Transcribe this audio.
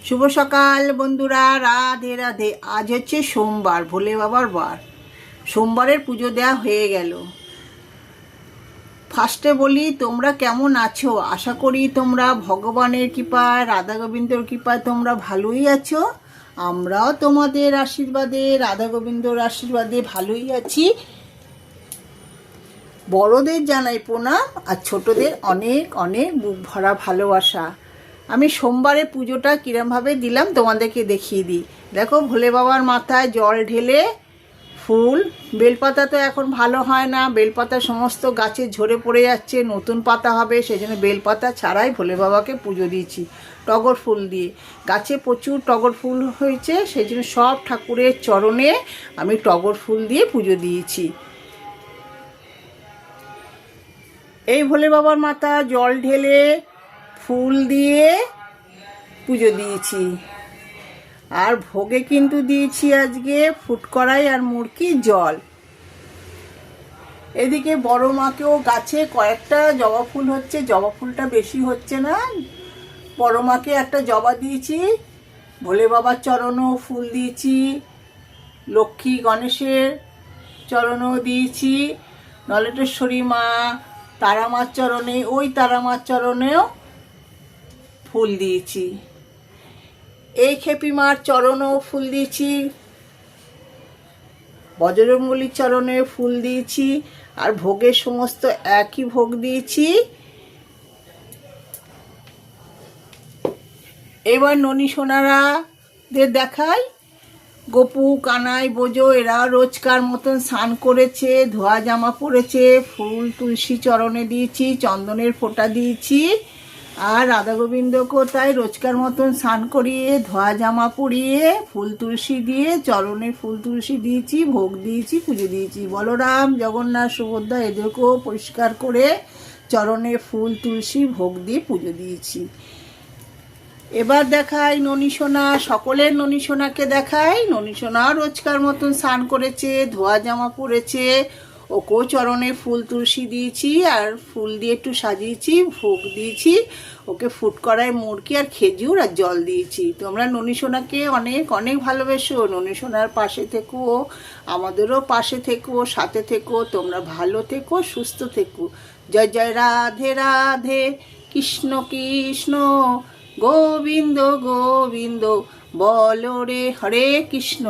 শুভ সকাল বন্ধুরা, রাধে রাধে। আজ হচ্ছে সোমবার, ভোলে বাবার বার। সোমবারের পুজো দেওয়া হয়ে গেল। ফার্স্টে বলি, তোমরা কেমন আছো? আশা করি তোমরা ভগবানের কৃপায়, রাধা গোবিন্দর কৃপায় তোমরা ভালোই আছো। আমরাও তোমাদের আশীর্বাদে, রাধা গোবিন্দর আশীর্বাদে ভালোই আছি। বড়দের জানাই প্রণাম, আর ছোটদের অনেক অনেক বুক ভরা ভালোবাসা। আমি সোমবারে পুজোটা কিরমভাবে দিলাম তোমাদেরকে দেখিয়ে দিই। দেখো, ভোলে বাবার মাথায় জল ঢেলে ফুল, বেলপাতা তো এখন ভালো হয় না, বেলপাতা সমস্ত গাছে ঝরে পড়ে যাচ্ছে, নতুন পাতা হবে, সেই জন্য বেলপাতা ছাড়াই ভোলে বাবাকে পুজো দিয়েছি টগর ফুল দিয়ে। গাছে প্রচুর টগর ফুল হয়েছে, সেই জন্য সব ঠাকুরের চরণে আমি টগর ফুল দিয়ে পুজো দিয়েছি। এই ভোলে বাবার মাথা জল ঢেলে ফুল দিয়ে পুজো দিয়েছি। আর ভোগে কিন্তু দিয়েছি আজকে ফুটকড়াই আর মুড়কি জল। এদিকে বড় মাকেও গাছে কয়েকটা জবা ফুল হচ্ছে, জবা ফুলটা বেশি হচ্ছে না। বড় মাকে একটা জবা দিয়েছি, ভোলে বাবার চরণেও ফুল দিয়েছি, লক্ষ্মী গণেশের চরণেও দিয়েছি, নলেটেশ্বরী মা তারা মার চরণে, ওই তারা মার চরণেও ফুল দিয়েছি। এই খেপি মার চরণেও ফুল দিয়েছি, বজরঙ্গলির চরণে ফুল দিয়েছি। আর ভোগের সমস্ত একই ভোগ দিয়েছি। এবার ননী সোনারাদের দেখাই। গপু, কানাই, বোজো এরা রোজকার মতন স্নান করেছে, ধোয়া জামা পরেছে, ফুল তুলসী চরণে দিয়েছি, চন্দনের ফোঁটা দিয়েছি। আর রাধা গোবিন্দকেও তাই রোজকার মতন স্নান করিয়ে, ধোয়া জামা পরিয়ে, ফুল তুলসী দিয়ে, চরণে ফুল তুলসী দিয়েছি, ভোগ দিয়েছি, পুজো দিয়েছি। বলরাম, জগন্নাথ, সুভদ্রা এদেরকেও পরিষ্কার করে চরণে ফুল তুলসী ভোগ দিয়ে পুজো দিয়েছি। এবার দেখাই ননী সোনা, সকলের ননী সোনাকে দেখাই। ননী সোনা রোজকার মতন স্নান করেছে, ধোয়া জামা পরেছে, ওকেও চরণে ফুল তুলসী দিয়েছি, আর ফুল দিয়ে একটু সাজিয়েছি, ভোগ দিয়েছি, ওকে ফুটকড়াই মুড়কি আর খেজুর আর জল দিয়েছি। তোমরা ননী সোনাকে অনেক অনেক ভালোবেসো, ননী সোনার পাশে থেকো, আমাদেরও পাশে থেকো, সাথে থেকো। তোমরা ভালো থেকো, সুস্থ থেকো। জয় জয় রাধে রাধে, কৃষ্ণ কৃষ্ণ গোবিন্দ গোবিন্দ, বলো রে হরে কৃষ্ণ।